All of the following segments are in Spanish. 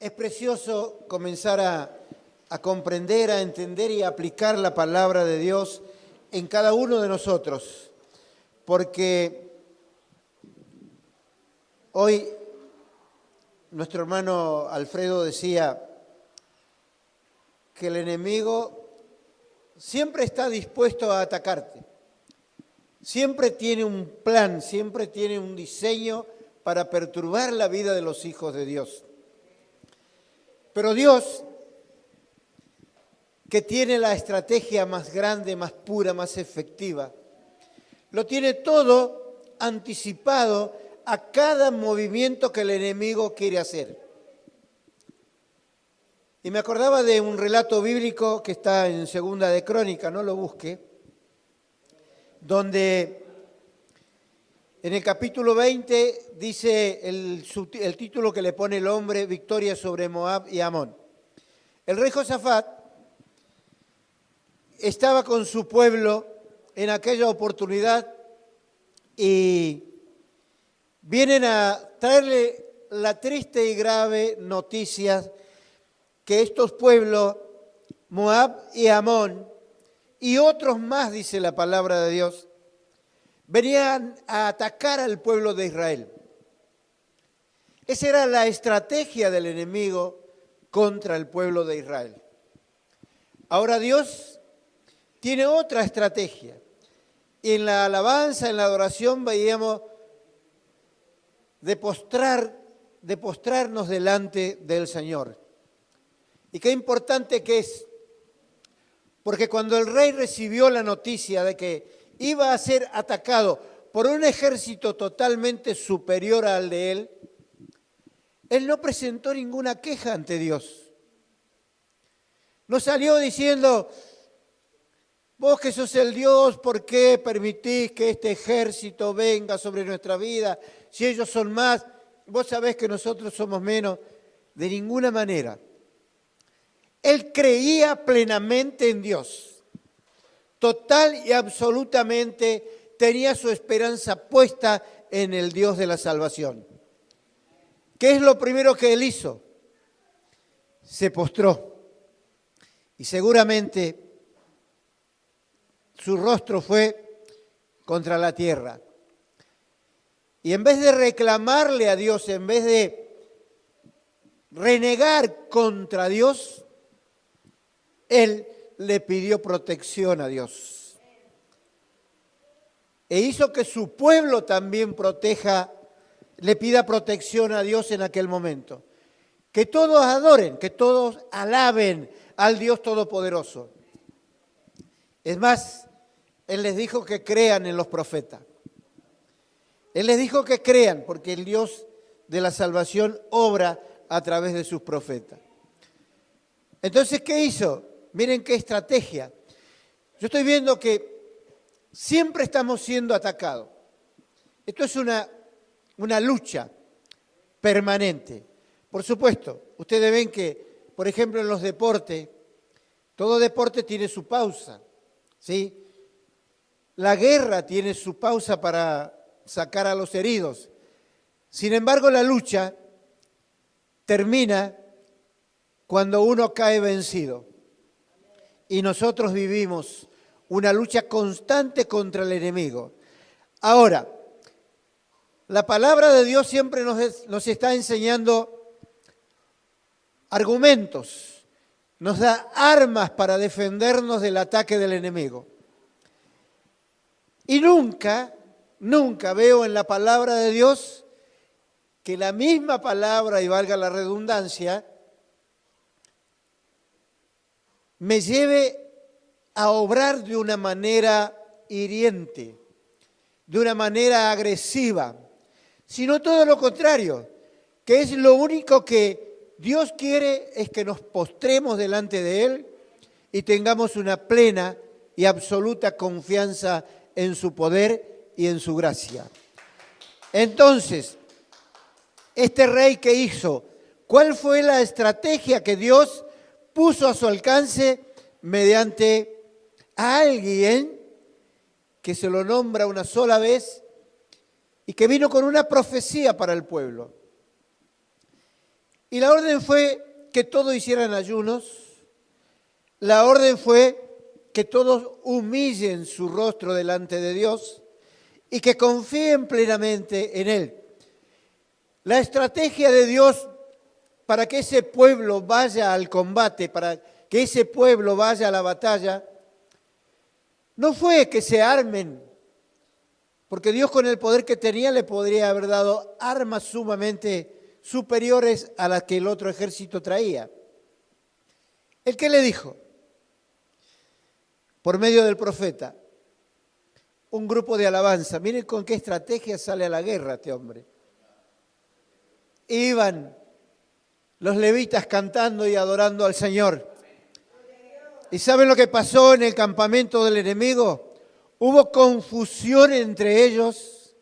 Es precioso comenzar a comprender, a entender y a aplicar la palabra de Dios en cada uno de nosotros, porque hoy nuestro hermano Alfredo decía que el enemigo siempre está dispuesto a atacarte, siempre tiene un plan, siempre tiene un diseño para perturbar la vida de los hijos de Dios. Pero Dios, que tiene la estrategia más grande, más pura, más efectiva, lo tiene todo anticipado a cada movimiento que el enemigo quiere hacer. Y me acordaba de un relato bíblico que está en Segunda de Crónica, no lo busque, donde en el capítulo 20 dice el título que le pone el hombre, Victoria sobre Moab y Amón. El rey Josafat estaba con su pueblo en aquella oportunidad y vienen a traerle la triste y grave noticia que estos pueblos, Moab y Amón, y otros más, dice la palabra de Dios, venían a atacar al pueblo de Israel. Esa era la estrategia del enemigo contra el pueblo de Israel. Ahora Dios tiene otra estrategia. En la alabanza, en la adoración, veíamos de postrarnos delante del Señor. Y qué importante que es, porque cuando el rey recibió la noticia de que iba a ser atacado por un ejército totalmente superior al de él, él no presentó ninguna queja ante Dios. No salió diciendo, vos que sos el Dios, ¿por qué permitís que este ejército venga sobre nuestra vida? Si ellos son más, vos sabés que nosotros somos menos. De ninguna manera. Él creía plenamente en Dios. Total y absolutamente tenía su esperanza puesta en el Dios de la salvación. ¿Qué es lo primero que él hizo? Se postró. Y seguramente su rostro fue contra la tierra. Y en vez de reclamarle a Dios, en vez de renegar contra Dios, él le pidió protección a Dios. E hizo que su pueblo también le pida protección a Dios en aquel momento. Que todos adoren, que todos alaben al Dios Todopoderoso. Es más, Él les dijo que crean en los profetas. Él les dijo que crean, porque el Dios de la salvación obra a través de sus profetas. Entonces, ¿qué hizo? Miren qué estrategia. Yo estoy viendo que siempre estamos siendo atacados. Esto es una lucha permanente. Por supuesto, ustedes ven que, por ejemplo, en los deportes, todo deporte tiene su pausa, ¿sí? La guerra tiene su pausa para sacar a los heridos. Sin embargo, la lucha termina cuando uno cae vencido. Y nosotros vivimos una lucha constante contra el enemigo. Ahora, la palabra de Dios siempre nos está enseñando argumentos, nos da armas para defendernos del ataque del enemigo. Y nunca veo en la palabra de Dios que la misma palabra, y valga la redundancia, me lleve a obrar de una manera hiriente, de una manera agresiva, sino todo lo contrario, que es lo único que Dios quiere es que nos postremos delante de Él y tengamos una plena y absoluta confianza en su poder y en su gracia. Entonces, este rey, ¿qué hizo? ¿Cuál fue la estrategia que Dios puso a su alcance mediante a alguien que se lo nombra una sola vez y que vino con una profecía para el pueblo? Y la orden fue que todos hicieran ayunos. La orden fue que todos humillen su rostro delante de Dios y que confíen plenamente en Él. La estrategia de Dios para que ese pueblo vaya al combate, para que ese pueblo vaya a la batalla, no fue que se armen, porque Dios con el poder que tenía le podría haber dado armas sumamente superiores a las que el otro ejército traía. ¿El qué le dijo? Por medio del profeta, un grupo de alabanza. Miren con qué estrategia sale a la guerra este hombre. Iban los levitas cantando y adorando al Señor. ¿Y saben lo que pasó en el campamento del enemigo? Hubo confusión entre ellos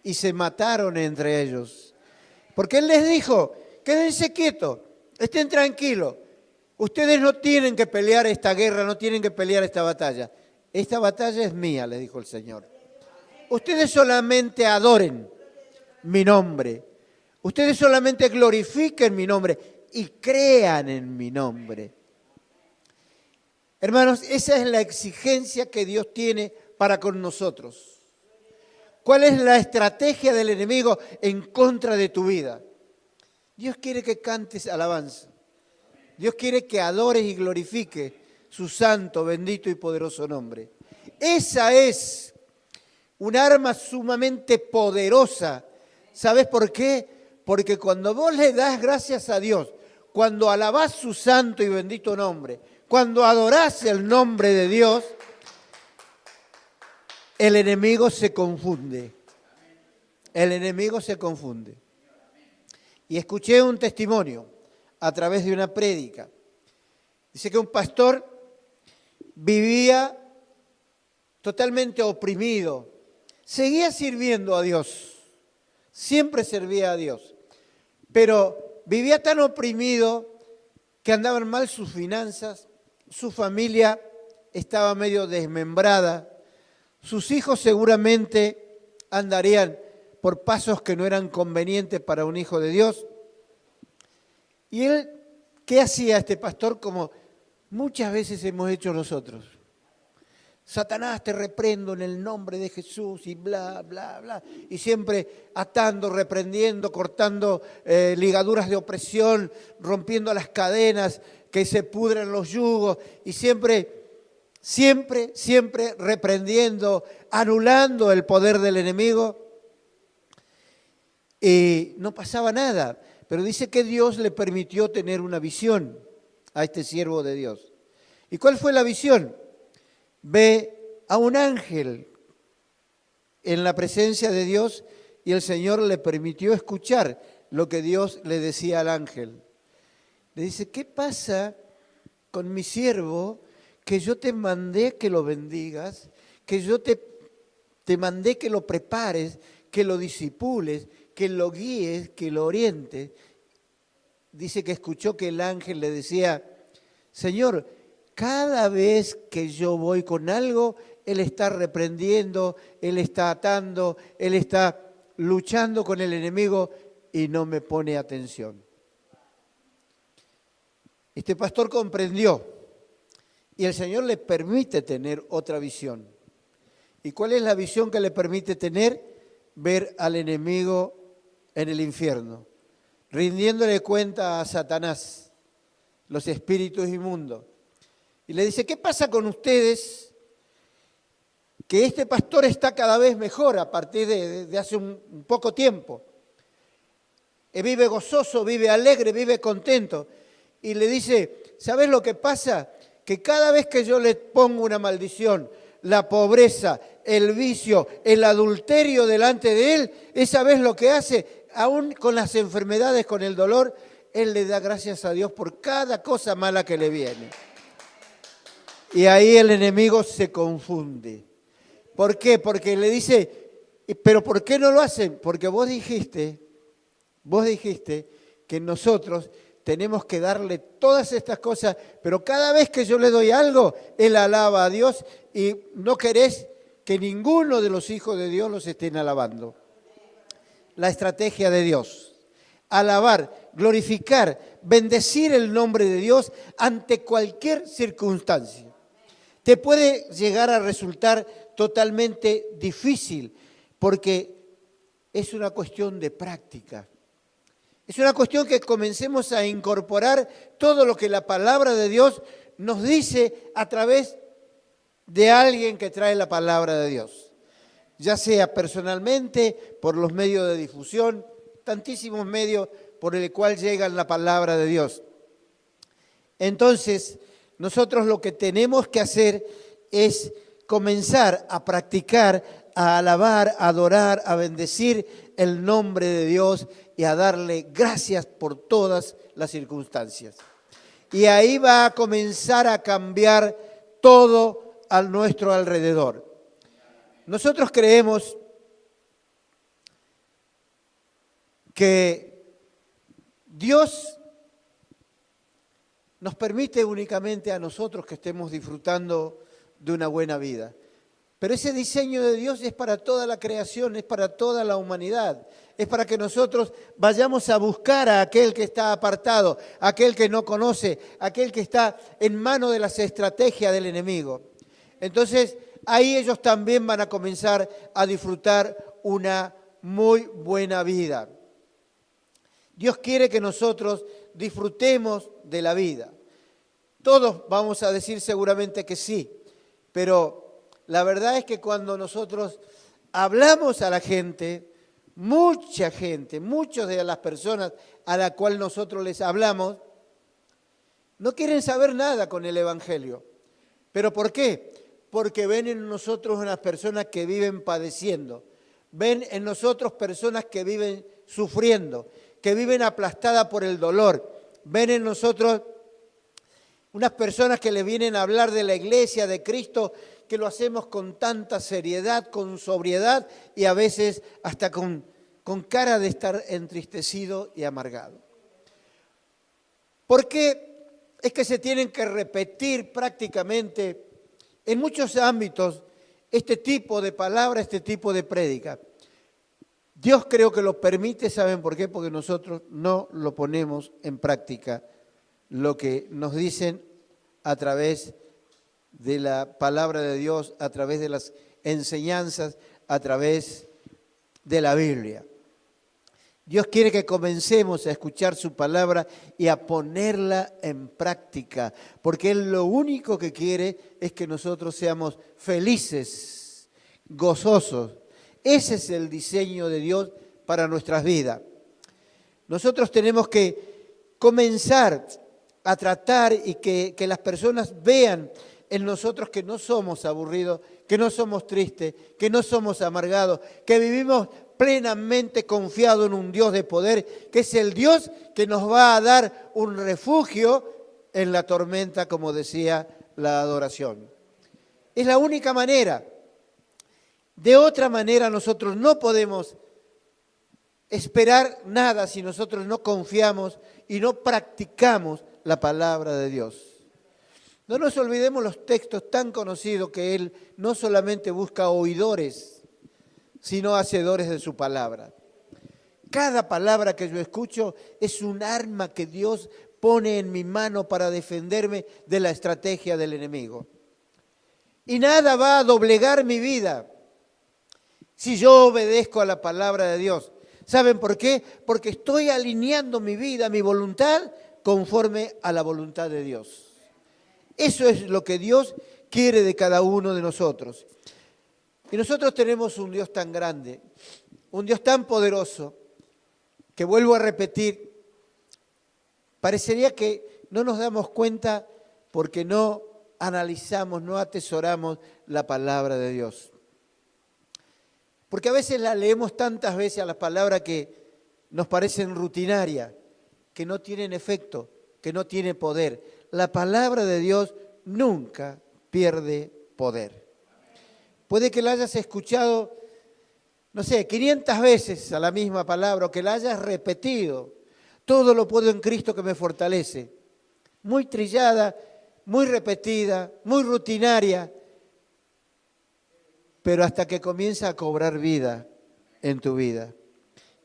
y se mataron entre ellos. Porque Él les dijo, quédense quietos, estén tranquilos. Ustedes no tienen que pelear esta guerra, no tienen que pelear esta batalla. Esta batalla es mía, les dijo el Señor. Ustedes solamente adoren mi nombre. Ustedes solamente glorifiquen mi nombre y crean en mi nombre. Hermanos, esa es la exigencia que Dios tiene para con nosotros. ¿Cuál es la estrategia del enemigo en contra de tu vida? Dios quiere que cantes alabanza. Dios quiere que adores y glorifiques su santo, bendito y poderoso nombre. Esa es un arma sumamente poderosa. ¿Sabes por qué? Porque cuando vos le das gracias a Dios, cuando alabás su santo y bendito nombre, cuando adorás el nombre de Dios, el enemigo se confunde. El enemigo se confunde. Y escuché un testimonio a través de una prédica. Dice que un pastor vivía totalmente oprimido. Seguía sirviendo a Dios. Siempre servía a Dios. Pero vivía tan oprimido que andaban mal sus finanzas, su familia estaba medio desmembrada, sus hijos seguramente andarían por pasos que no eran convenientes para un hijo de Dios. Y él, ¿qué hacía este pastor? Como muchas veces hemos hecho nosotros. Satanás, te reprendo en el nombre de Jesús y bla, bla, bla. Y siempre atando, reprendiendo, cortando ligaduras de opresión, rompiendo las cadenas, que se pudren los yugos. Y siempre reprendiendo, anulando el poder del enemigo. Y no pasaba nada. Pero dice que Dios le permitió tener una visión a este siervo de Dios. ¿Y cuál fue la visión? Ve a un ángel en la presencia de Dios y el Señor le permitió escuchar lo que Dios le decía al ángel. Le dice, ¿qué pasa con mi siervo que yo te mandé que lo bendigas, que yo te mandé que lo prepares, que lo disipules, que lo guíes, que lo orientes? Dice que escuchó que el ángel le decía, Señor, cada vez que yo voy con algo, Él está reprendiendo, Él está atando, Él está luchando con el enemigo y no me pone atención. Este pastor comprendió y el Señor le permite tener otra visión. ¿Y cuál es la visión que le permite tener? Ver al enemigo en el infierno, rindiéndole cuenta a Satanás, los espíritus inmundos. Y le dice, ¿qué pasa con ustedes? Que este pastor está cada vez mejor a partir de hace un poco tiempo. Vive gozoso, vive alegre, vive contento. Y le dice, ¿sabes lo que pasa? Que cada vez que yo le pongo una maldición, la pobreza, el vicio, el adulterio delante de él, esa vez lo que hace, aún con las enfermedades, con el dolor, él le da gracias a Dios por cada cosa mala que le viene. Y ahí el enemigo se confunde. ¿Por qué? Porque le dice, ¿pero por qué no lo hacen? Porque vos dijiste que nosotros tenemos que darle todas estas cosas, pero cada vez que yo le doy algo, él alaba a Dios y no querés que ninguno de los hijos de Dios los estén alabando. La estrategia de Dios, alabar, glorificar, bendecir el nombre de Dios ante cualquier circunstancia. Te puede llegar a resultar totalmente difícil porque es una cuestión de práctica. Es una cuestión que comencemos a incorporar todo lo que la palabra de Dios nos dice a través de alguien que trae la palabra de Dios. Ya sea personalmente, por los medios de difusión, tantísimos medios por el cual llega la palabra de Dios. Entonces, nosotros lo que tenemos que hacer es comenzar a practicar, a alabar, a adorar, a bendecir el nombre de Dios y a darle gracias por todas las circunstancias. Y ahí va a comenzar a cambiar todo a nuestro alrededor. Nosotros creemos que Dios nos permite únicamente a nosotros que estemos disfrutando de una buena vida. Pero ese diseño de Dios es para toda la creación, es para toda la humanidad. Es para que nosotros vayamos a buscar a aquel que está apartado, a aquel que no conoce, a aquel que está en manos de las estrategias del enemigo. Entonces, ahí ellos también van a comenzar a disfrutar una muy buena vida. Dios quiere que nosotros disfrutemos de la vida. Todos vamos a decir seguramente que sí, pero la verdad es que cuando nosotros hablamos a la gente, mucha gente, muchas de las personas a las cuales nosotros les hablamos, no quieren saber nada con el Evangelio. ¿Pero por qué? Porque ven en nosotros unas personas que viven padeciendo, ven en nosotros personas que viven sufriendo, que viven aplastadas por el dolor, ven en nosotros unas personas que le vienen a hablar de la iglesia, de Cristo, que lo hacemos con tanta seriedad, con sobriedad y a veces hasta con cara de estar entristecido y amargado. ¿Por qué es que se tienen que repetir prácticamente en muchos ámbitos este tipo de palabra, este tipo de prédica? Dios creo que lo permite, ¿saben por qué? Porque nosotros no lo ponemos en práctica, lo que nos dicen a través de la palabra de Dios, a través de las enseñanzas, a través de la Biblia. Dios quiere que comencemos a escuchar su palabra y a ponerla en práctica, porque Él lo único que quiere es que nosotros seamos felices, gozosos. Ese es el diseño de Dios para nuestras vidas. Nosotros tenemos que comenzar a tratar y que las personas vean en nosotros que no somos aburridos, que no somos tristes, que no somos amargados, que vivimos plenamente confiados en un Dios de poder, que es el Dios que nos va a dar un refugio en la tormenta, como decía la adoración. Es la única manera. De otra manera nosotros no podemos esperar nada si nosotros no confiamos y no practicamos la palabra de Dios. No nos olvidemos los textos tan conocidos que Él no solamente busca oidores, sino hacedores de su palabra. Cada palabra que yo escucho es un arma que Dios pone en mi mano para defenderme de la estrategia del enemigo. Y nada va a doblegar mi vida si yo obedezco a la palabra de Dios. ¿Saben por qué? Porque estoy alineando mi vida, mi voluntad, conforme a la voluntad de Dios. Eso es lo que Dios quiere de cada uno de nosotros. Y nosotros tenemos un Dios tan grande, un Dios tan poderoso, que vuelvo a repetir, parecería que no nos damos cuenta porque no analizamos, no atesoramos la palabra de Dios. Porque a veces la leemos tantas veces a las palabras que nos parecen rutinarias, que no tienen efecto, que no tienen poder. La palabra de Dios nunca pierde poder. Puede que la hayas escuchado, no sé, 500 veces a la misma palabra, o que la hayas repetido. Todo lo puedo en Cristo que me fortalece. Muy trillada, muy repetida, muy rutinaria, pero hasta que comienza a cobrar vida en tu vida.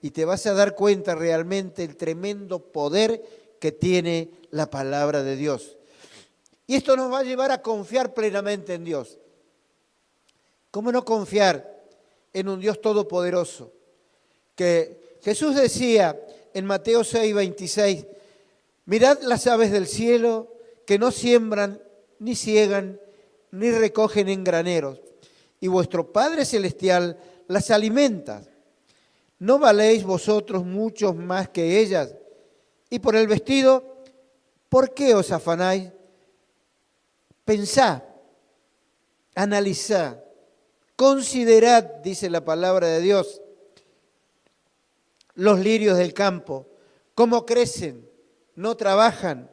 y te vas a dar cuenta realmente el tremendo poder que tiene la palabra de Dios. Y esto nos va a llevar a confiar plenamente en Dios. ¿Cómo no confiar en un Dios todopoderoso? Que Jesús decía en Mateo 6:26, mirad las aves del cielo que no siembran, ni ciegan, ni recogen en graneros, y vuestro Padre Celestial las alimenta. ¿No valéis vosotros muchos más que ellas? Y por el vestido, ¿por qué os afanáis? Pensad, analizad, considerad, dice la palabra de Dios, los lirios del campo, cómo crecen, no trabajan,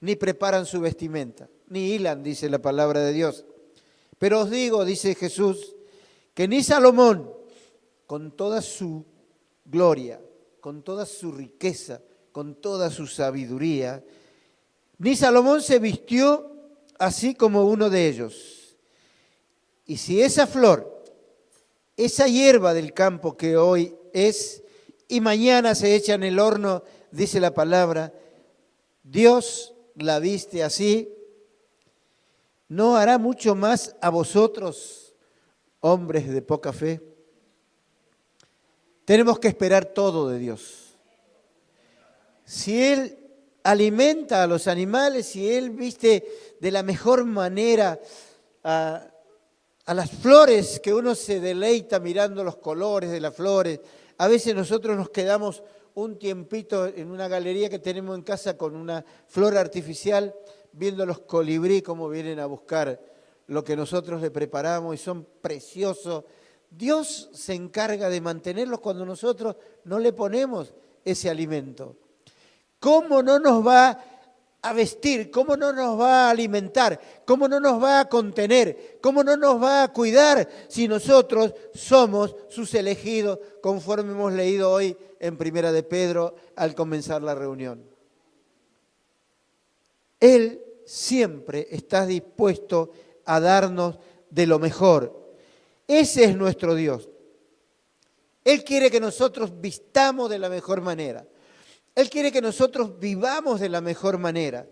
ni preparan su vestimenta, ni hilan, dice la palabra de Dios. Pero os digo, dice Jesús, que ni Salomón, con toda su gloria, con toda su riqueza, con toda su sabiduría, ni Salomón se vistió así como uno de ellos. Y si esa flor, esa hierba del campo que hoy es y mañana se echa en el horno, dice la palabra, Dios la viste así, ¿no hará mucho más a vosotros, hombres de poca fe? Tenemos que esperar todo de Dios. Si Él alimenta a los animales, si Él viste de la mejor manera a las flores, que uno se deleita mirando los colores de las flores, a veces nosotros nos quedamos un tiempito en una galería que tenemos en casa con una flor artificial, viendo los colibrí cómo vienen a buscar lo que nosotros le preparamos y son preciosos. Dios se encarga de mantenerlos cuando nosotros no le ponemos ese alimento. ¿Cómo no nos va a vestir? ¿Cómo no nos va a alimentar? ¿Cómo no nos va a contener? ¿Cómo no nos va a cuidar si nosotros somos sus elegidos, conforme hemos leído hoy en Primera de Pedro al comenzar la reunión? Él siempre está dispuesto a darnos de lo mejor. Ese es nuestro Dios. Él quiere que nosotros vistamos de la mejor manera. Él quiere que nosotros vivamos de la mejor manera.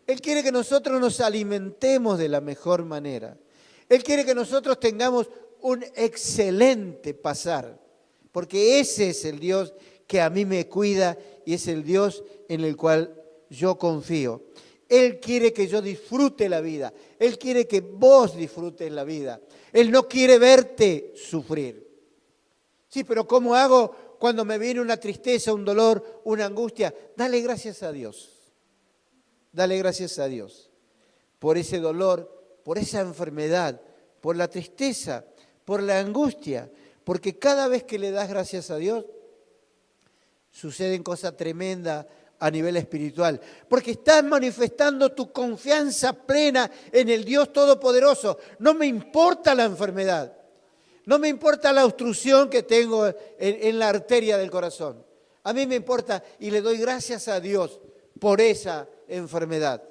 Él quiere que nosotros nos alimentemos de la mejor manera. Él quiere que nosotros tengamos un excelente pasar, porque ese es el Dios que a mí me cuida y es el Dios en el cual yo confío. Él quiere que yo disfrute la vida. Él quiere que vos disfrutes la vida. Él no quiere verte sufrir. Sí, pero ¿cómo hago cuando me viene una tristeza, un dolor, una angustia? Dale gracias a Dios. Dale gracias a Dios por ese dolor, por esa enfermedad, por la tristeza, por la angustia. Porque cada vez que le das gracias a Dios, suceden cosas tremendas a nivel espiritual, porque estás manifestando tu confianza plena en el Dios Todopoderoso. No me importa la enfermedad, no me importa la obstrucción que tengo en la arteria del corazón. A mí me importa y le doy gracias a Dios por esa enfermedad.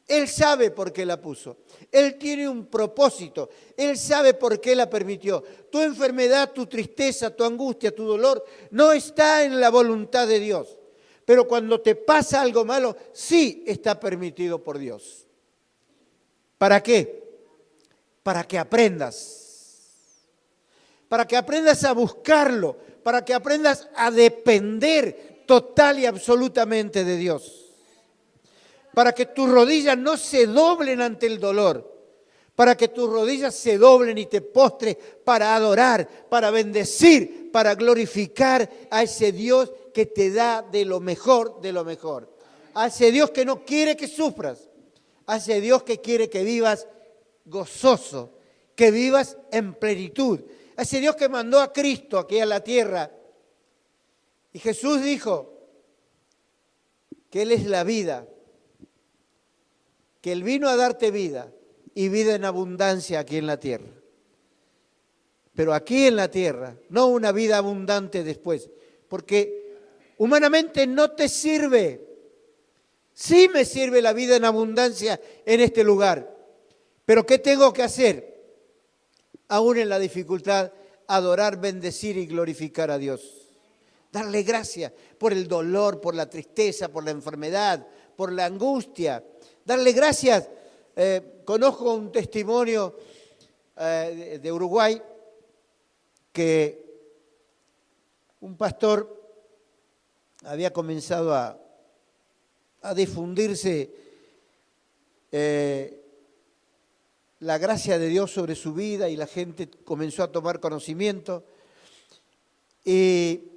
Él sabe por qué la puso. Él tiene un propósito. Él sabe por qué la permitió. Tu enfermedad, tu tristeza, tu angustia, tu dolor no está en la voluntad de Dios. Pero cuando te pasa algo malo, sí está permitido por Dios. ¿Para qué? Para que aprendas. Para que aprendas a buscarlo. Para que aprendas a depender total y absolutamente de Dios. Para que tus rodillas no se doblen ante el dolor. Para que tus rodillas se doblen y te postres para adorar, para bendecir, para glorificar a ese Dios que te da de lo mejor de lo mejor. A ese Dios que no quiere que sufras. A ese Dios que quiere que vivas gozoso, que vivas en plenitud. A ese Dios que mandó a Cristo aquí a la tierra. Y Jesús dijo que Él es la vida, que Él vino a darte vida y vida en abundancia aquí en la tierra. Pero aquí en la tierra, no una vida abundante después, porque humanamente no te sirve. Sí me sirve la vida en abundancia en este lugar. Pero ¿qué tengo que hacer? Aún en la dificultad, adorar, bendecir y glorificar a Dios. Darle gracias por el dolor, por la tristeza, por la enfermedad, por la angustia. Darle gracias. Conozco un testimonio de Uruguay que un pastor había comenzado a difundirse la gracia de Dios sobre su vida y la gente comenzó a tomar conocimiento. Y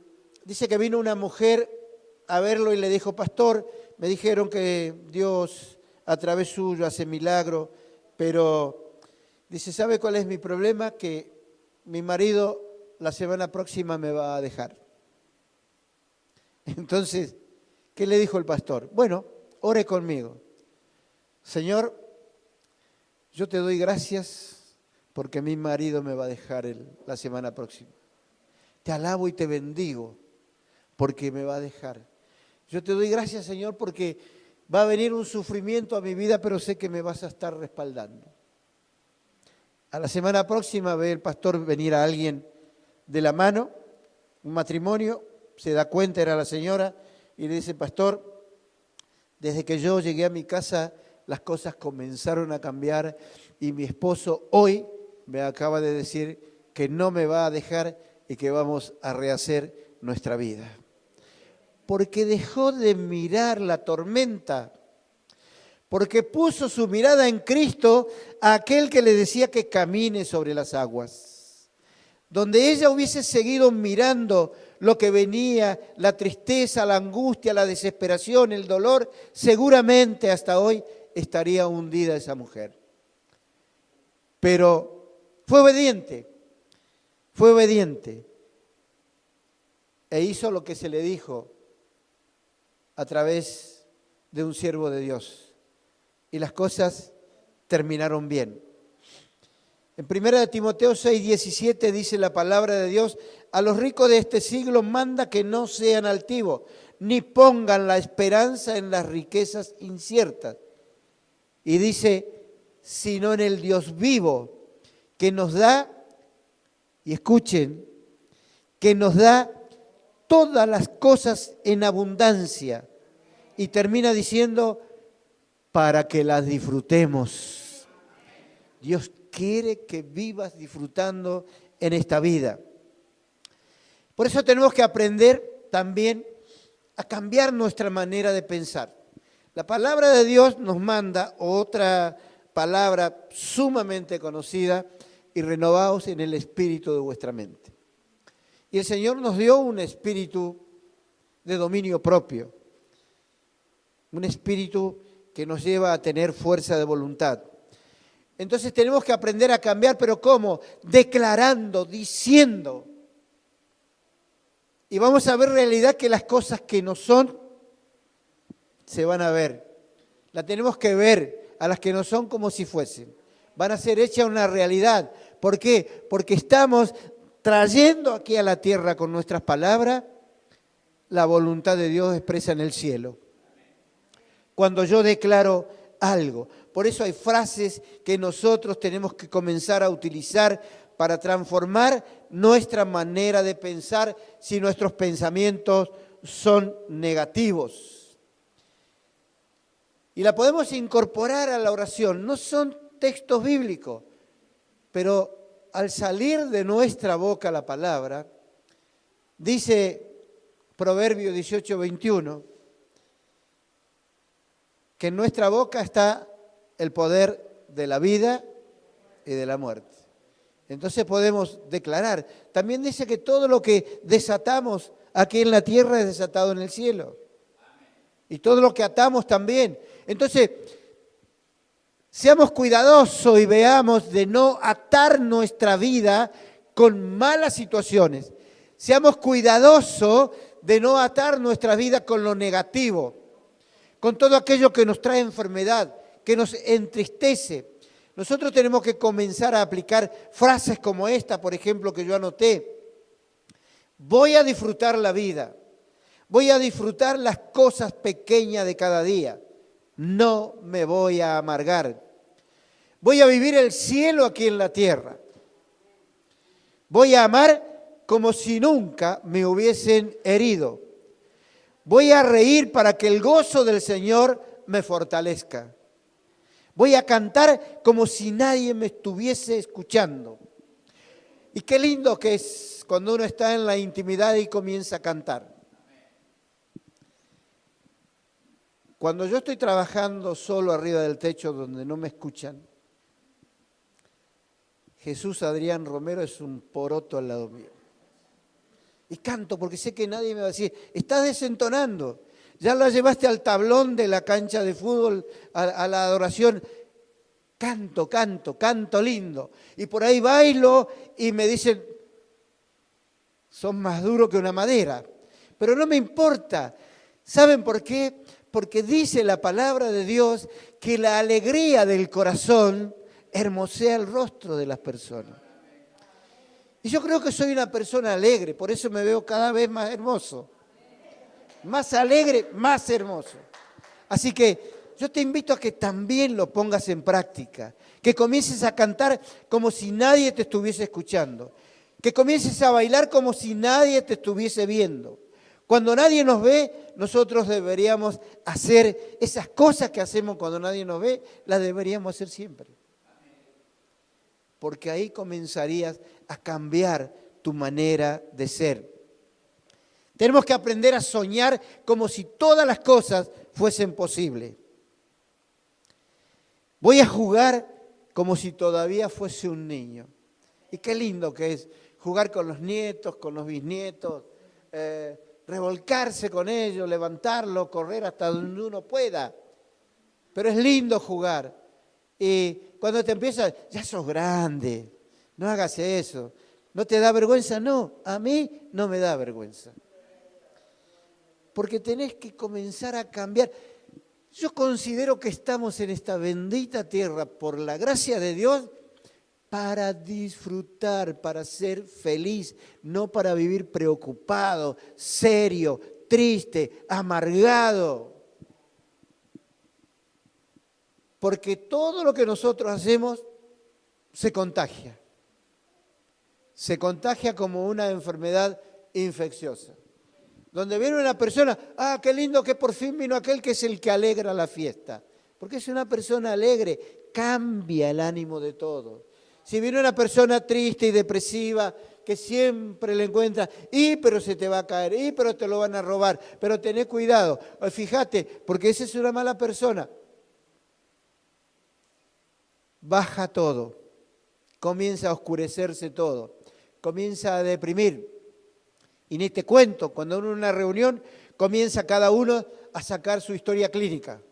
dice que vino una mujer a verlo y le dijo: pastor, me dijeron que Dios a través suyo hace milagro, pero dice, ¿sabe cuál es mi problema? Que mi marido la semana próxima me va a dejar. Entonces, ¿qué le dijo el pastor? Bueno, ore conmigo. Señor, yo te doy gracias porque mi marido me va a dejar la semana próxima. Te alabo y te bendigo porque me va a dejar. Yo te doy gracias, Señor, porque va a venir un sufrimiento a mi vida, pero sé que me vas a estar respaldando. A la semana próxima ve el pastor venir a alguien de la mano, un matrimonio, se da cuenta, era la señora, y le dice: pastor, desde que yo llegué a mi casa, las cosas comenzaron a cambiar y mi esposo hoy me acaba de decir que no me va a dejar y que vamos a rehacer nuestra vida. Porque dejó de mirar la tormenta, porque puso su mirada en Cristo, a aquel que le decía que camine sobre las aguas. Donde ella hubiese seguido mirando lo que venía, la tristeza, la angustia, la desesperación, el dolor, seguramente hasta hoy estaría hundida esa mujer. Pero fue obediente e hizo lo que se le dijo a través de un siervo de Dios. Y las cosas terminaron bien. En 1 Timoteo 6:17 dice la palabra de Dios: a los ricos de este siglo manda que no sean altivos, ni pongan la esperanza en las riquezas inciertas. Y dice, sino en el Dios vivo, que nos da, y escuchen, que nos da todas las cosas en abundancia. Y termina diciendo, para que las disfrutemos. Dios quiere que vivas disfrutando en esta vida. Por eso tenemos que aprender también a cambiar nuestra manera de pensar. La palabra de Dios nos manda otra palabra sumamente conocida: y renovaos en el espíritu de vuestra mente. Y el Señor nos dio un espíritu de dominio propio, un espíritu que nos lleva a tener fuerza de voluntad. Entonces tenemos que aprender a cambiar, pero ¿cómo? Declarando, diciendo. Y vamos a ver realidad que las cosas que no son, se van a ver. La tenemos que ver a las que no son como si fuesen. Van a ser hechas una realidad. ¿Por qué? Porque estamos trayendo aquí a la tierra con nuestras palabras la voluntad de Dios expresa en el cielo. Cuando yo declaro algo. Por eso hay frases que nosotros tenemos que comenzar a utilizar para transformar nuestra manera de pensar si nuestros pensamientos son negativos. Y la podemos incorporar a la oración. No son textos bíblicos, pero al salir de nuestra boca la palabra, dice Proverbio 18:21, que en nuestra boca está el poder de la vida y de la muerte. Entonces podemos declarar. También dice que todo lo que desatamos aquí en la tierra es desatado en el cielo. Y todo lo que atamos también. Entonces, seamos cuidadosos y veamos de no atar nuestra vida con malas situaciones. Seamos cuidadosos de no atar nuestra vida con lo negativo, con todo aquello que nos trae enfermedad, que nos entristece. Nosotros tenemos que comenzar a aplicar frases como esta, por ejemplo, que yo anoté. Voy a disfrutar la vida. Voy a disfrutar las cosas pequeñas de cada día. No me voy a amargar. Voy a vivir el cielo aquí en la tierra. Voy a amar como si nunca me hubiesen herido. Voy a reír para que el gozo del Señor me fortalezca. Voy a cantar como si nadie me estuviese escuchando. Y qué lindo que es cuando uno está en la intimidad y comienza a cantar. Cuando yo estoy trabajando solo arriba del techo donde no me escuchan, Jesús Adrián Romero es un poroto al lado mío. Y canto porque sé que nadie me va a decir, estás desentonando, ya la llevaste al tablón de la cancha de fútbol, a la adoración. Canto lindo. Y por ahí bailo y me dicen, son más duros que una madera. Pero no me importa. ¿Saben por qué? Porque dice la palabra de Dios que la alegría del corazón hermosea el rostro de las personas. Y yo creo que soy una persona alegre, por eso me veo cada vez más hermoso. Más alegre, más hermoso. Así que yo te invito a que también lo pongas en práctica, que comiences a cantar como si nadie te estuviese escuchando, que comiences a bailar como si nadie te estuviese viendo. Cuando nadie nos ve, nosotros deberíamos hacer esas cosas que hacemos cuando nadie nos ve, las deberíamos hacer siempre. Porque ahí comenzarías a cambiar tu manera de ser. Tenemos que aprender a soñar como si todas las cosas fuesen posibles. Voy a jugar como si todavía fuese un niño. Y qué lindo que es jugar con los nietos, con los bisnietos, revolcarse con ellos, levantarlos, correr hasta donde uno pueda. Pero es lindo jugar. Y cuando te empiezas, ya sos grande, no hagas eso. ¿No te da vergüenza? No, a mí no me da vergüenza. Porque tenés que comenzar a cambiar. Yo considero que estamos en esta bendita tierra, por la gracia de Dios, para disfrutar, para ser feliz, no para vivir preocupado, serio, triste, amargado. Porque todo lo que nosotros hacemos se contagia. Se contagia como una enfermedad infecciosa. Donde viene una persona, qué lindo que por fin vino aquel que es el que alegra la fiesta. Porque es una persona alegre, cambia el ánimo de todos. Si viene una persona triste y depresiva, que siempre le encuentra, pero se te va a caer, pero te lo van a robar, pero tenés cuidado. Fíjate, porque esa es una mala persona. Baja todo, comienza a oscurecerse todo, comienza a deprimir. Y ni te cuento, cuando uno en una reunión comienza cada uno a sacar su historia clínica.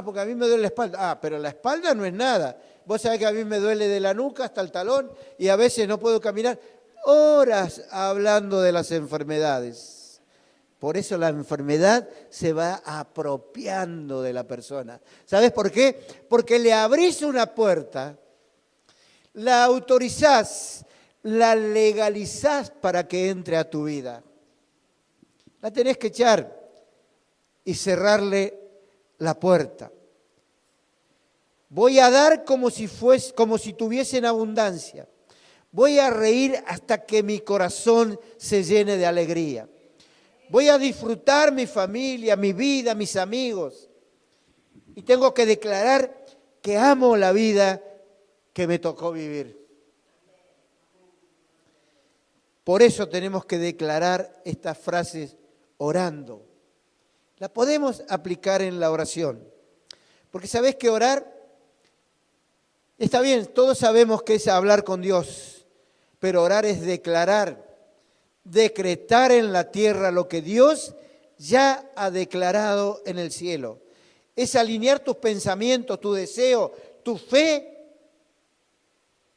Porque a mí me duele la espalda. Pero la espalda no es nada. Vos sabés que a mí me duele de la nuca hasta el talón y a veces no puedo caminar. Horas hablando de las enfermedades. Por eso la enfermedad se va apropiando de la persona. ¿Sabés por qué? Porque le abrís una puerta, la autorizás, la legalizás para que entre a tu vida. La tenés que echar y cerrarle la puerta. Voy a dar como si tuviese en abundancia. Voy a reír hasta que mi corazón se llene de alegría. Voy a disfrutar mi familia, mi vida, mis amigos. Y tengo que declarar que amo la vida que me tocó vivir. Por eso tenemos que declarar estas frases orando. La podemos aplicar en la oración. Porque sabés que orar, está bien, todos sabemos que es hablar con Dios, pero orar es declarar. Decretar en la tierra lo que Dios ya ha declarado en el cielo. Es alinear tus pensamientos, tu deseo, tu fe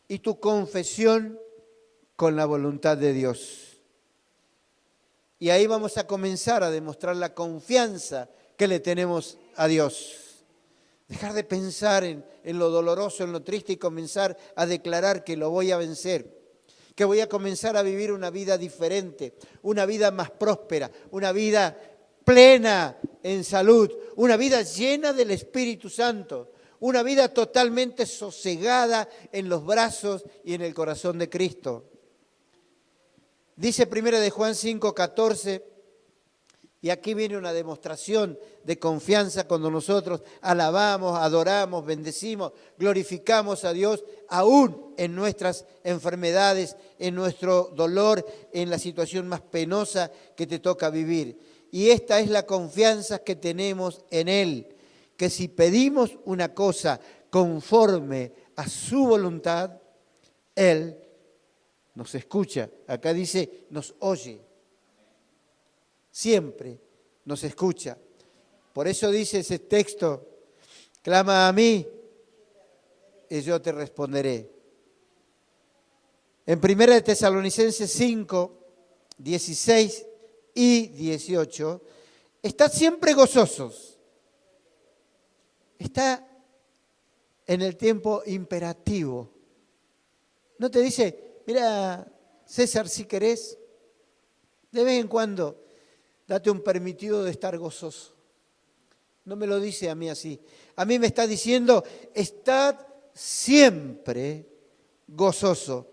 y tu confesión con la voluntad de Dios. Y ahí vamos a comenzar a demostrar la confianza que le tenemos a Dios. Dejar de pensar en lo doloroso, en lo triste y comenzar a declarar que lo voy a vencer. Que voy a comenzar a vivir una vida diferente, una vida más próspera, una vida plena en salud, una vida llena del Espíritu Santo, una vida totalmente sosegada en los brazos y en el corazón de Cristo. Dice 1 de Juan 5:14, y aquí viene una demostración de confianza cuando nosotros alabamos, adoramos, bendecimos, glorificamos a Dios, aún en nuestras enfermedades, en nuestro dolor, en la situación más penosa que te toca vivir. Y esta es la confianza que tenemos en Él, que si pedimos una cosa conforme a su voluntad, Él nos escucha. Acá dice, nos oye. Siempre nos escucha. Por eso dice ese texto, clama a mí y yo te responderé. En 1 de Tesalonicenses 5, 16 y 18, estad siempre gozosos. Está en el tiempo imperativo. No te dice, mira, César, si querés, de vez en cuando, date un permitido de estar gozoso. No me lo dice a mí así. A mí me está diciendo, estad siempre gozoso.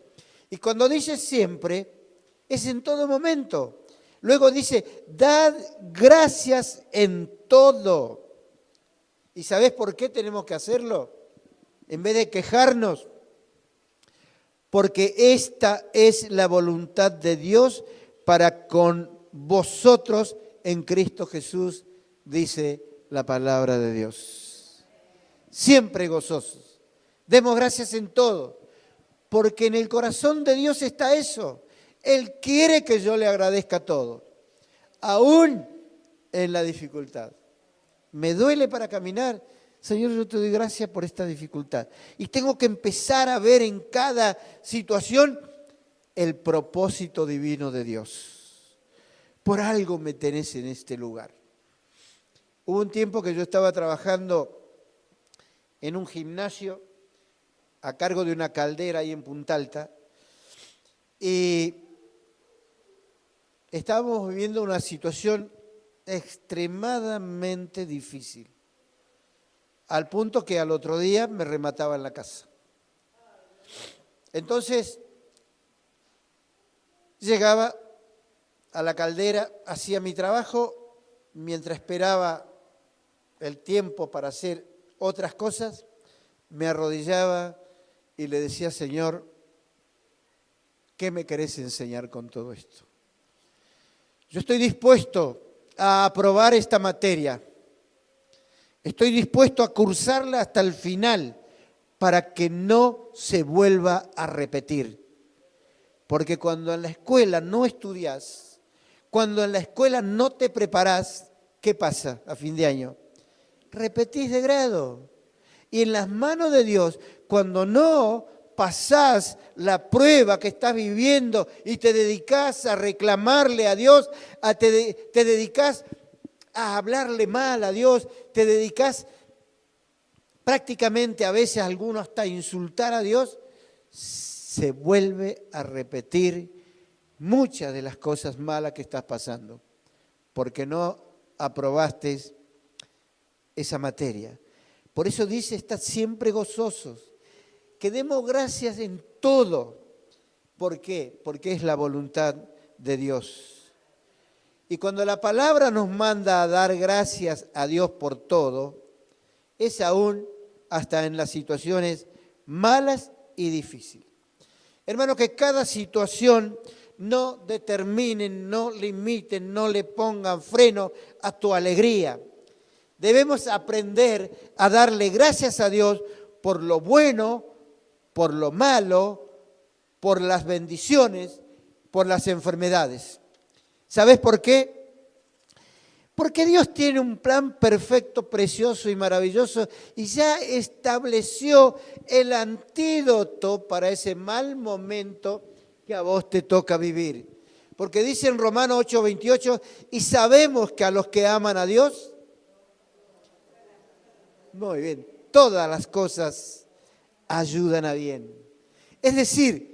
Y cuando dice siempre, es en todo momento. Luego dice, dad gracias en todo. ¿Y sabés por qué tenemos que hacerlo? En vez de quejarnos, porque esta es la voluntad de Dios para con vosotros en Cristo Jesús, dice la palabra de Dios. Siempre gozosos. Demos gracias en todo, porque en el corazón de Dios está eso. Él quiere que yo le agradezca todo, aún en la dificultad. Me duele para caminar. Señor, yo te doy gracias por esta dificultad. Y tengo que empezar a ver en cada situación el propósito divino de Dios. Por algo me tenés en este lugar. Hubo un tiempo que yo estaba trabajando en un gimnasio a cargo de una caldera ahí en Punta Alta y estábamos viviendo una situación extremadamente difícil, al punto que al otro día me remataba en la casa. Entonces, llegaba a la caldera, hacía mi trabajo, mientras esperaba el tiempo para hacer otras cosas, me arrodillaba y le decía, Señor, ¿qué me querés enseñar con todo esto? Yo estoy dispuesto a aprobar esta materia. Estoy dispuesto a cursarla hasta el final para que no se vuelva a repetir. Porque cuando en la escuela no estudias, cuando en la escuela no te preparás, ¿qué pasa a fin de año? Repetís de grado. Y en las manos de Dios, cuando no pasás la prueba que estás viviendo y te dedicás a reclamarle a Dios, te dedicás a hablarle mal a Dios, te dedicás prácticamente a veces algunos hasta a insultar a Dios, se vuelve a repetir muchas de las cosas malas que estás pasando, porque no aprobaste esa materia. Por eso dice, estad siempre gozosos, que demos gracias en todo. ¿Por qué? Porque es la voluntad de Dios. Y cuando la palabra nos manda a dar gracias a Dios por todo, es aún hasta en las situaciones malas y difíciles. Hermano, que cada situación no determinen, no limiten, no le pongan freno a tu alegría. Debemos aprender a darle gracias a Dios por lo bueno, por lo malo, por las bendiciones, por las enfermedades. ¿Sabes por qué? Porque Dios tiene un plan perfecto, precioso y maravilloso y ya estableció el antídoto para ese mal momento que a vos te toca vivir. Porque dice en Romanos 8:28, y sabemos que a los que aman a Dios, muy bien, todas las cosas ayudan a bien. Es decir,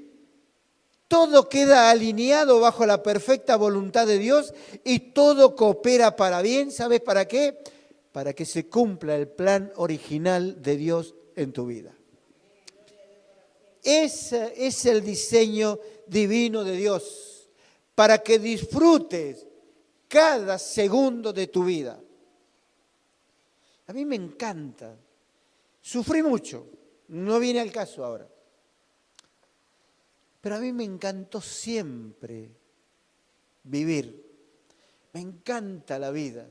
todo queda alineado bajo la perfecta voluntad de Dios y todo coopera para bien. ¿Sabes para qué? Para que se cumpla el plan original de Dios en tu vida. Ese es el diseño divino de Dios, para que disfrutes cada segundo de tu vida. A mí me encanta. Sufrí mucho, no viene al caso ahora. Pero a mí me encantó siempre vivir. Me encanta la vida.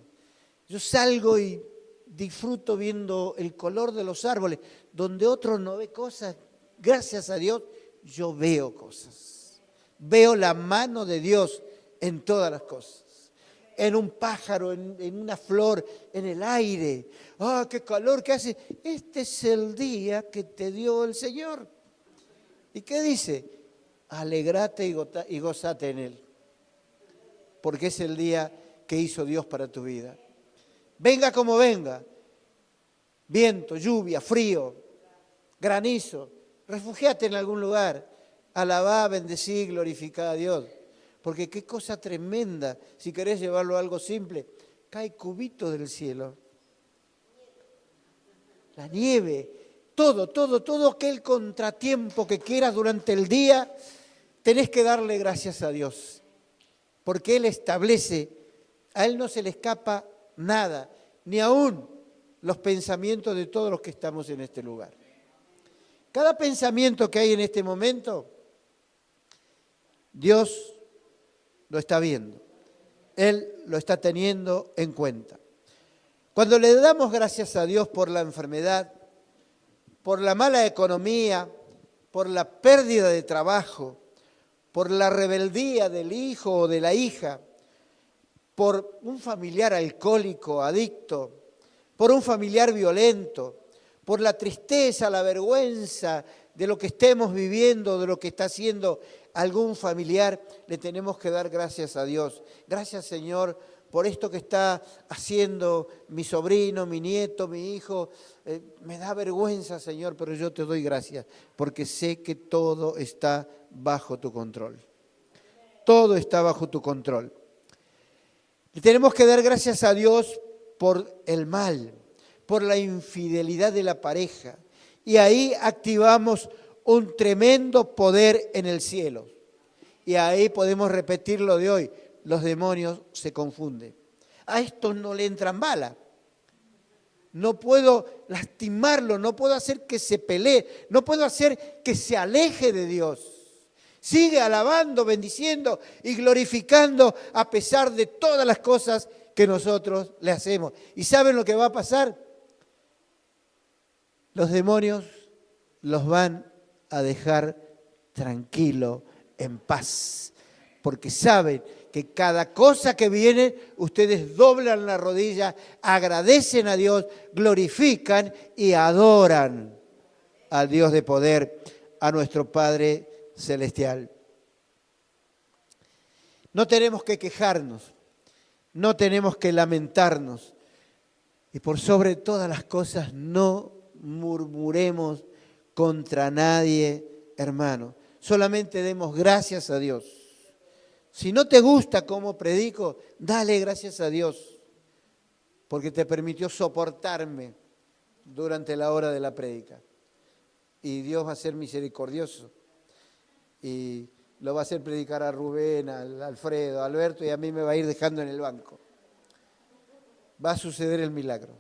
Yo salgo y disfruto viendo el color de los árboles. Donde otro no ve cosas, gracias a Dios, yo veo cosas. Veo la mano de Dios en todas las cosas. En un pájaro, en una flor, en el aire. ¡Ah, qué calor que hace! Este es el día que te dio el Señor. ¿Y qué dice? Alegrate y gozate en Él. Porque es el día que hizo Dios para tu vida. Venga como venga. Viento, lluvia, frío, granizo. Refugiate en algún lugar. Alabá, bendecí, glorificá a Dios. Porque qué cosa tremenda, si querés llevarlo a algo simple, cae cubito del cielo. La nieve, todo aquel contratiempo que quieras durante el día, tenés que darle gracias a Dios. Porque Él establece, a Él no se le escapa nada, ni aún los pensamientos de todos los que estamos en este lugar. Cada pensamiento que hay en este momento, Dios lo está viendo. Él lo está teniendo en cuenta. Cuando le damos gracias a Dios por la enfermedad, por la mala economía, por la pérdida de trabajo, por la rebeldía del hijo o de la hija, por un familiar alcohólico, adicto, por un familiar violento, por la tristeza, la vergüenza de lo que estemos viviendo, de lo que está haciendo algún familiar, le tenemos que dar gracias a Dios. Gracias, Señor, por esto que está haciendo mi sobrino, mi nieto, mi hijo. Me da vergüenza, Señor, pero yo te doy gracias, porque sé que todo está bajo tu control. Todo está bajo tu control. Y tenemos que dar gracias a Dios por el mal, por la infidelidad de la pareja. Y ahí activamos un tremendo poder en el cielo. Y ahí podemos repetir lo de hoy. Los demonios se confunden. A estos no le entran balas. No puedo lastimarlo, no puedo hacer que se pelee, no puedo hacer que se aleje de Dios. Sigue alabando, bendiciendo y glorificando a pesar de todas las cosas que nosotros le hacemos. ¿Y saben lo que va a pasar? Los demonios los van a dejar tranquilo, en paz, porque saben que cada cosa que viene, ustedes doblan la rodilla, agradecen a Dios, glorifican y adoran al Dios de poder, a nuestro Padre Celestial. No tenemos que quejarnos, no tenemos que lamentarnos, y por sobre todas las cosas no murmuremos contra nadie, hermano. Solamente demos gracias a Dios. Si no te gusta cómo predico, dale gracias a Dios, porque te permitió soportarme durante la hora de la prédica. Y Dios va a ser misericordioso y lo va a hacer predicar a Rubén, a Alfredo, a Alberto, y a mí me va a ir dejando en el banco. Va a suceder el milagro.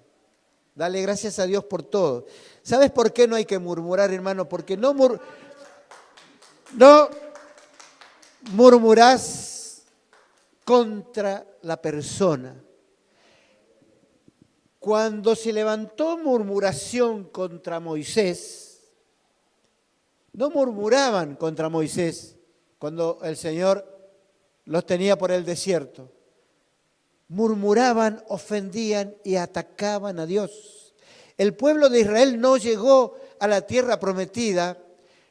Dale gracias a Dios por todo. ¿Sabes por qué no hay que murmurar, hermano? Porque no murmurás contra la persona. Cuando se levantó murmuración contra Moisés, no murmuraban contra Moisés cuando el Señor los tenía por el desierto. Murmuraban, ofendían y atacaban a Dios. El pueblo de Israel no llegó a la tierra prometida.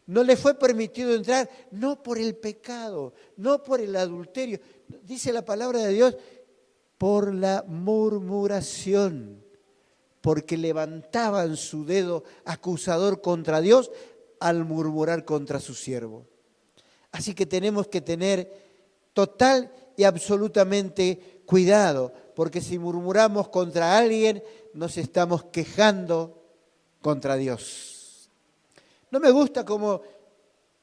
No le fue permitido entrar, no por el pecado, no por el adulterio. Dice la palabra de Dios, por la murmuración, porque levantaban su dedo acusador contra Dios al murmurar contra su siervo. Así que tenemos que tener total y absolutamente cuidado, porque si murmuramos contra alguien, nos estamos quejando contra Dios. No me gusta cómo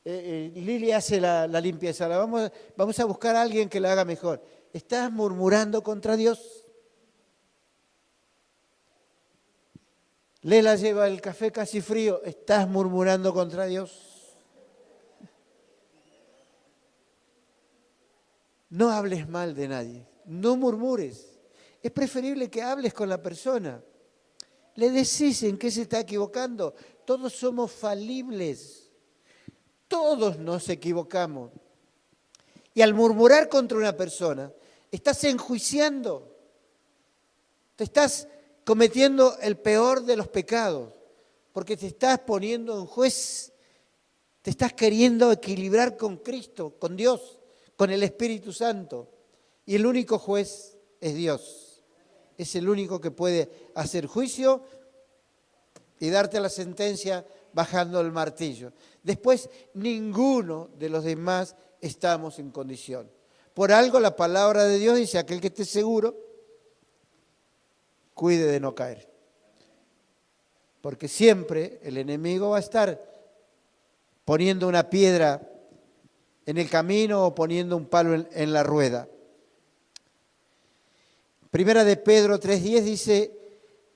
Lili hace la limpieza, vamos a buscar a alguien que la haga mejor. ¿Estás murmurando contra Dios? Lela lleva el café casi frío, ¿estás murmurando contra Dios? No hables mal de nadie, no murmures. Es preferible que hables con la persona. Le decís en qué se está equivocando. Todos somos falibles. Todos nos equivocamos. Y al murmurar contra una persona, estás enjuiciando. Te estás cometiendo el peor de los pecados, porque te estás poniendo en juez, te estás queriendo equilibrar con Cristo, con Dios, con el Espíritu Santo. Y el único juez es Dios. Es el único que puede hacer juicio y darte la sentencia bajando el martillo. Después, ninguno de los demás estamos en condición. Por algo la palabra de Dios dice, aquel que esté seguro, cuide de no caer. Porque siempre el enemigo va a estar poniendo una piedra en el camino o poniendo un palo en la rueda. Primera de Pedro 3:10 dice,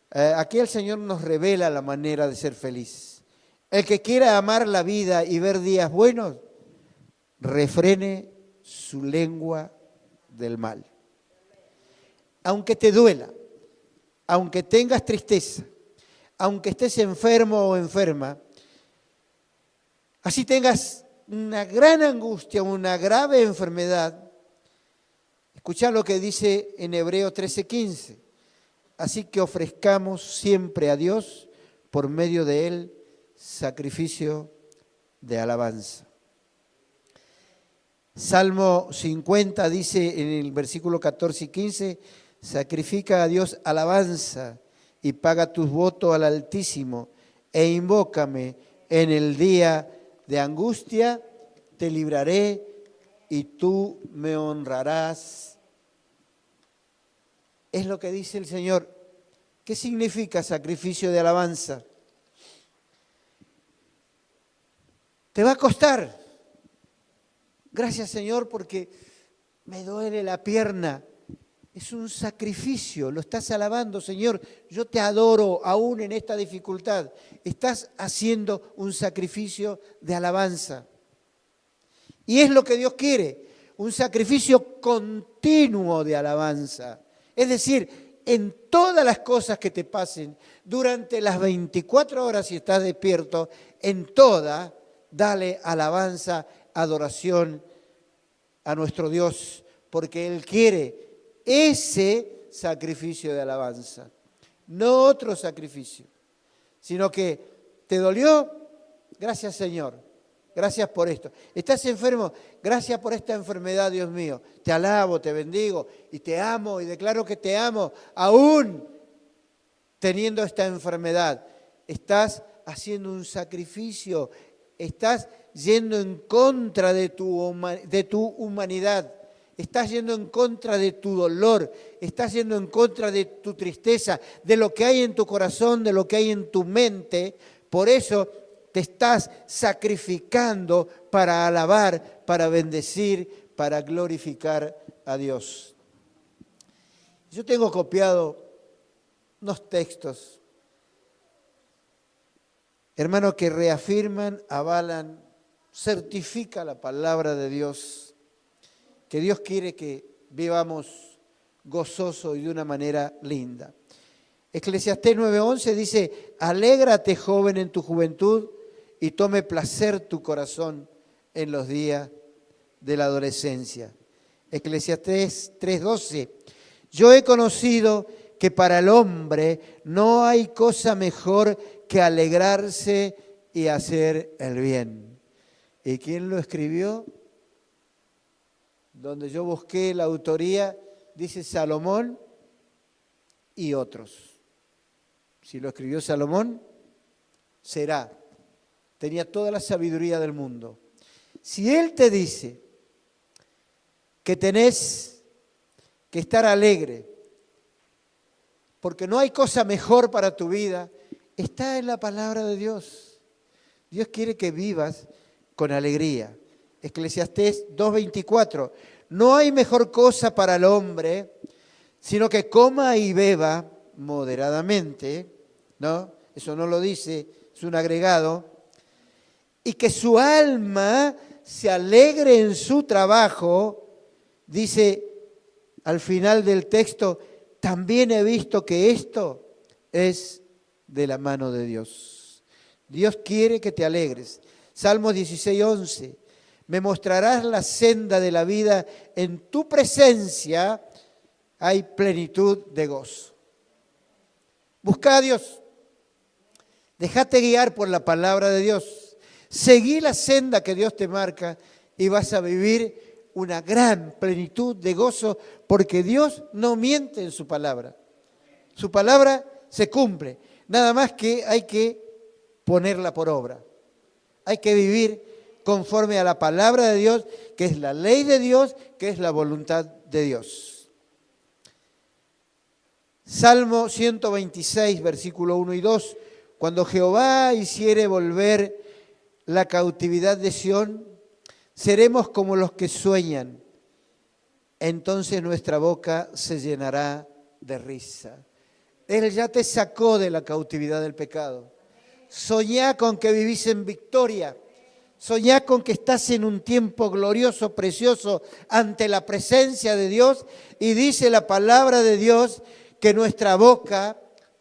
aquí el Señor nos revela la manera de ser feliz. El que quiera amar la vida y ver días buenos, refrene su lengua del mal. Aunque te duela, aunque tengas tristeza, aunque estés enfermo o enferma, así tengas una gran angustia, una grave enfermedad, escuchá lo que dice en Hebreos 13:15. Así que ofrezcamos siempre a Dios, por medio de Él, sacrificio de alabanza. Salmo 50 dice en el versículo 14 y 15, sacrifica a Dios alabanza y paga tus votos al Altísimo e invócame en el día de angustia, te libraré y tú me honrarás. Es lo que dice el Señor. ¿Qué significa sacrificio de alabanza? Te va a costar. Gracias, Señor, porque me duele la pierna. Es un sacrificio, lo estás alabando, Señor. Yo te adoro aún en esta dificultad. Estás haciendo un sacrificio de alabanza. Y es lo que Dios quiere, un sacrificio continuo de alabanza. Es decir, en todas las cosas que te pasen, durante las 24 horas si estás despierto, en todas, dale alabanza, adoración a nuestro Dios, porque Él quiere ese sacrificio de alabanza, no otro sacrificio, sino que te dolió, gracias Señor, gracias por esto. Estás enfermo, gracias por esta enfermedad, Dios mío. Te alabo, te bendigo y te amo y declaro que te amo aún teniendo esta enfermedad. Estás haciendo un sacrificio, estás yendo en contra de tu humanidad. Estás yendo en contra de tu dolor, estás yendo en contra de tu tristeza, de lo que hay en tu corazón, de lo que hay en tu mente. Por eso te estás sacrificando para alabar, para bendecir, para glorificar a Dios. Yo tengo copiado unos textos, hermanos, que reafirman, avalan, certifica la palabra de Dios, que Dios quiere que vivamos gozoso y de una manera linda. Eclesiastés 9:11 dice, alégrate joven en tu juventud y tome placer tu corazón en los días de la adolescencia. Eclesiastés 3:12, yo he conocido que para el hombre no hay cosa mejor que alegrarse y hacer el bien. ¿Y quién lo escribió? Donde yo busqué la autoría, dice Salomón y otros. Si lo escribió Salomón, será. Tenía toda la sabiduría del mundo. Si él te dice que tenés que estar alegre, porque no hay cosa mejor para tu vida, está en la palabra de Dios. Dios quiere que vivas con alegría. Eclesiastés 2:24. No hay mejor cosa para el hombre, sino que coma y beba moderadamente, ¿no? Eso no lo dice, es un agregado. Y que su alma se alegre en su trabajo, dice al final del texto, también he visto que esto es de la mano de Dios. Dios quiere que te alegres. Salmos 16:11. Me mostrarás la senda de la vida, en tu presencia hay plenitud de gozo. Busca a Dios. Déjate guiar por la palabra de Dios. Seguí la senda que Dios te marca y vas a vivir una gran plenitud de gozo, porque Dios no miente en su palabra. Su palabra se cumple. Nada más que hay que ponerla por obra. Hay que vivir conforme a la palabra de Dios, que es la ley de Dios, que es la voluntad de Dios. Salmo 126, versículo 1 y 2. Cuando Jehová hiciere volver la cautividad de Sión, seremos como los que sueñan. Entonces nuestra boca se llenará de risa. Él ya te sacó de la cautividad del pecado. Soñá con que vivís en victoria. Soñá con que estás en un tiempo glorioso, precioso, ante la presencia de Dios. Y dice la palabra de Dios que nuestra boca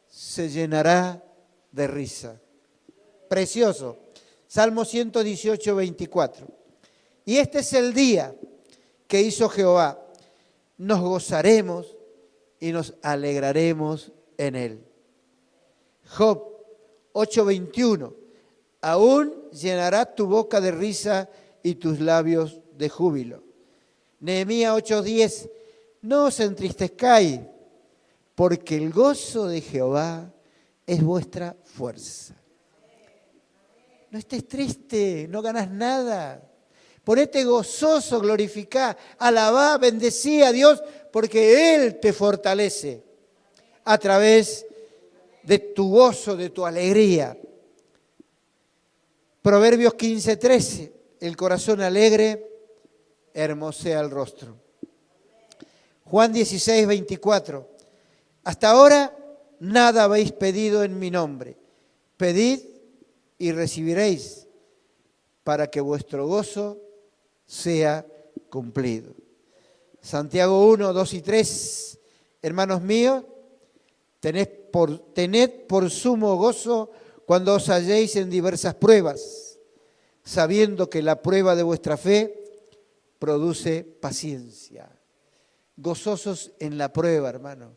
se llenará de risa. Precioso. Salmo 118, 24. Y este es el día que hizo Jehová. Nos gozaremos y nos alegraremos en él. Job 8:21. Aún llenará tu boca de risa y tus labios de júbilo. Nehemías 8:10. No os entristezcáis, porque el gozo de Jehová es vuestra fuerza. No estés triste, no ganas nada. Ponete gozoso, glorificá, alabá, bendecí a Dios, porque Él te fortalece a través de tu gozo, de tu alegría. Proverbios 15:13, el corazón alegre hermosea el rostro. Juan 16:24, hasta ahora nada habéis pedido en mi nombre. Pedid y recibiréis, para que vuestro gozo sea cumplido. Santiago 1, 2 y 3, hermanos míos, tened por sumo gozo cuando os halléis en diversas pruebas, sabiendo que la prueba de vuestra fe produce paciencia. Gozosos en la prueba, hermano.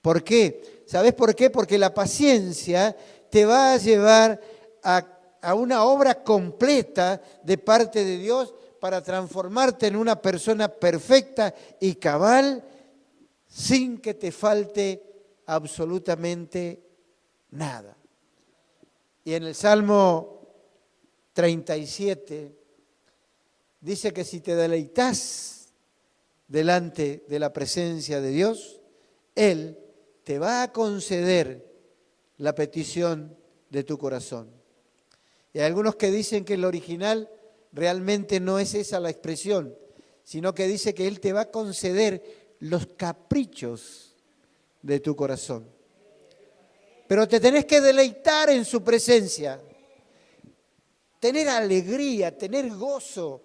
¿Por qué? ¿Sabes por qué? Porque la paciencia te va a llevar a una obra completa de parte de Dios para transformarte en una persona perfecta y cabal sin que te falte absolutamente nada. Y en el Salmo 37 dice que si te deleitas delante de la presencia de Dios, Él te va a conceder la petición de tu corazón. Y hay algunos que dicen que el original realmente no es esa la expresión, sino que dice que Él te va a conceder los caprichos de tu corazón. Pero te tenés que deleitar en su presencia, tener alegría, tener gozo,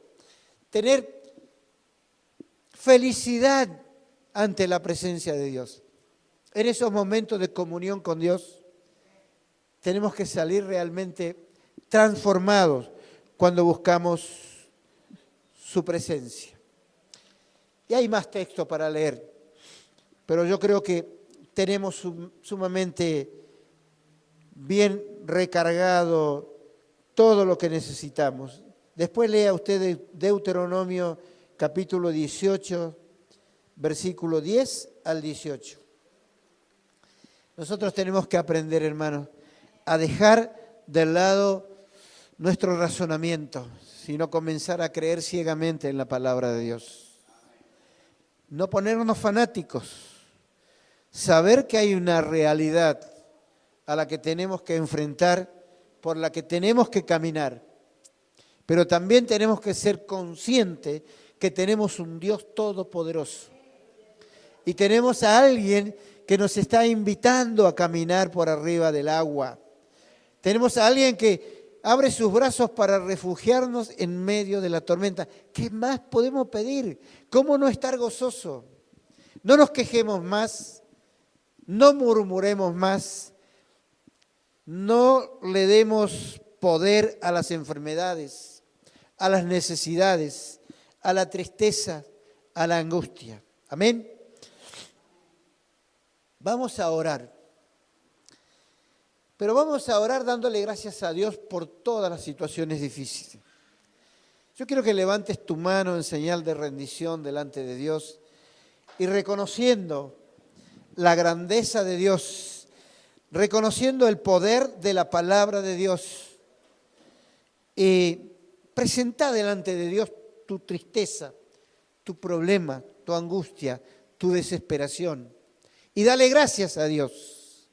tener felicidad ante la presencia de Dios. En esos momentos de comunión con Dios, tenemos que salir realmente transformados cuando buscamos su presencia. Y hay más texto para leer, pero yo creo que tenemos sumamente bien recargado todo lo que necesitamos. Después lea usted Deuteronomio capítulo 18, versículo 10 al 18. Nosotros tenemos que aprender, hermanos, a dejar de lado nuestro razonamiento, sino comenzar a creer ciegamente en la palabra de Dios. No ponernos fanáticos, saber que hay una realidad a la que tenemos que enfrentar, por la que tenemos que caminar, Pero también tenemos que ser conscientes que tenemos un Dios todopoderoso. Y tenemos a alguien que nos está invitando a caminar por arriba del agua. Tenemos a alguien que abre sus brazos para refugiarnos en medio de la tormenta. ¿Qué más podemos pedir? ¿Cómo no estar gozoso? No nos quejemos más, no murmuremos más, no le demos poder a las enfermedades, a las necesidades, a la tristeza, a la angustia. Amén. Vamos a orar. Pero vamos a orar dándole gracias a Dios por todas las situaciones difíciles. Yo quiero que levantes tu mano en señal de rendición delante de Dios y reconociendo la grandeza de Dios, reconociendo el poder de la palabra de Dios y presenta delante de Dios tu tristeza, tu problema, tu angustia, tu desesperación y dale gracias a Dios.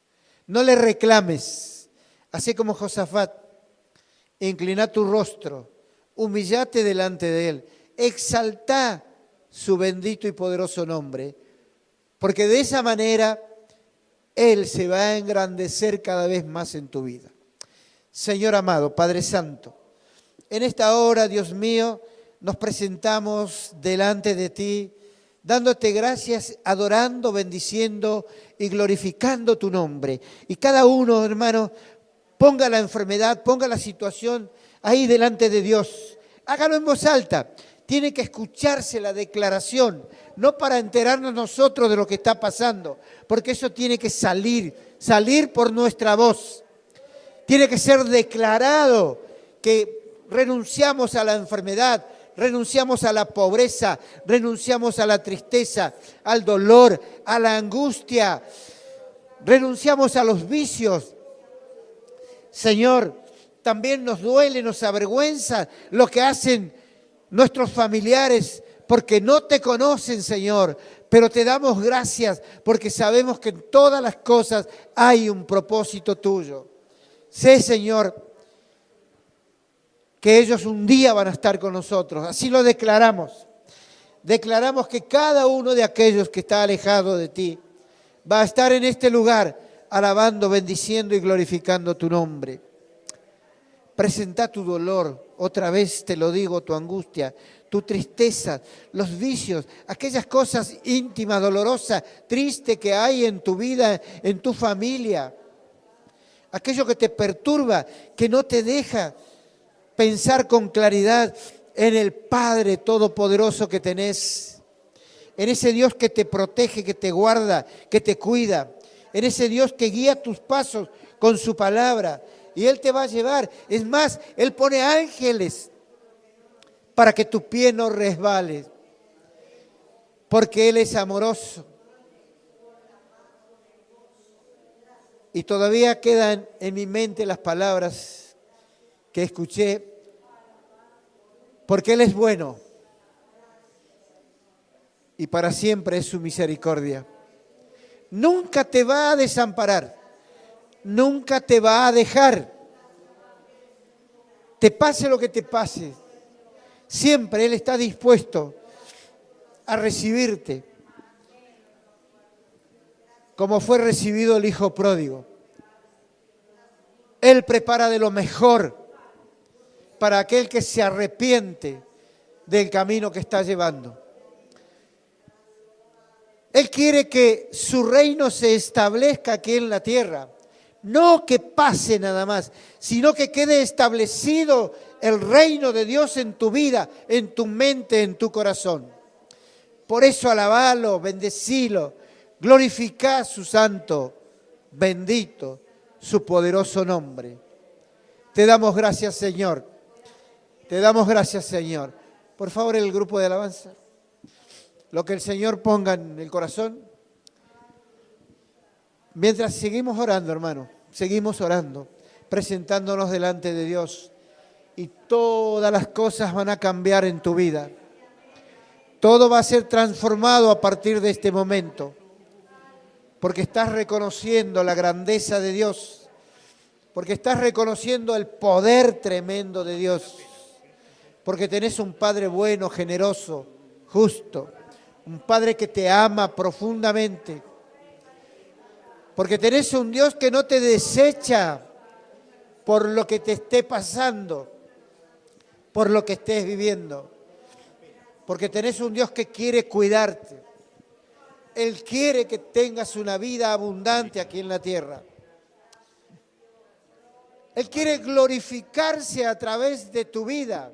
No le reclames, así como Josafat, inclina tu rostro, humillate delante de Él, exalta su bendito y poderoso nombre, porque de esa manera Él se va a engrandecer cada vez más en tu vida. Señor amado, Padre Santo, en esta hora, Dios mío, nos presentamos delante de ti, dándote gracias, adorando, bendiciendo y glorificando tu nombre. Y cada uno, hermano, ponga la enfermedad, ponga la situación ahí delante de Dios. Hágalo en voz alta. Tiene que escucharse la declaración, no para enterarnos nosotros de lo que está pasando, porque eso tiene que salir por nuestra voz. Tiene que ser declarado que renunciamos a la enfermedad, renunciamos a la pobreza, renunciamos a la tristeza, al dolor, a la angustia, renunciamos a los vicios. Señor, también nos duele, nos avergüenza lo que hacen nuestros familiares, porque no te conocen, Señor, pero te damos gracias porque sabemos que en todas las cosas hay un propósito tuyo. Sé, Señor, que ellos un día van a estar con nosotros. Así lo declaramos. Declaramos que cada uno de aquellos que está alejado de ti va a estar en este lugar alabando, bendiciendo y glorificando tu nombre. Presenta tu dolor, otra vez te lo digo, tu angustia, tu tristeza, los vicios, aquellas cosas íntimas, dolorosas, tristes que hay en tu vida, en tu familia. Aquello que te perturba, que no te deja pensar con claridad en el Padre Todopoderoso que tenés, en ese Dios que te protege, que te guarda, que te cuida, en ese Dios que guía tus pasos con su palabra y Él te va a llevar. Es más, Él pone ángeles para que tu pie no resbale, porque Él es amoroso. Y todavía quedan en mi mente las palabras que escuché, porque Él es bueno y para siempre es su misericordia. Nunca te va a desamparar, nunca te va a dejar. Te pase lo que te pase, siempre Él está dispuesto a recibirte, como fue recibido el hijo pródigo. Él prepara de lo mejor para aquel que se arrepiente del camino que está llevando. Él quiere que su reino se establezca aquí en la tierra. No que pase nada más, sino que quede establecido el reino de Dios en tu vida, en tu mente, en tu corazón. Por eso alabalo, bendecilo, glorificá su santo, bendito, su poderoso nombre. Te damos gracias, Señor. Te damos gracias, Señor. Por favor, el grupo de alabanza. Lo que el Señor ponga en el corazón. Mientras seguimos orando, hermano, seguimos orando, presentándonos delante de Dios. Y todas las cosas van a cambiar en tu vida. Todo va a ser transformado a partir de este momento. Porque estás reconociendo la grandeza de Dios. Porque estás reconociendo el poder tremendo de Dios. porque tenés un Padre bueno, generoso, justo, un Padre que te ama profundamente, porque tenés un Dios que no te desecha por lo que te esté pasando, por lo que estés viviendo, porque tenés un Dios que quiere cuidarte. Él quiere que tengas una vida abundante aquí en la tierra. Él quiere glorificarse a través de tu vida.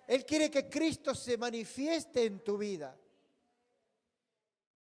Él quiere que Cristo se manifieste en tu vida.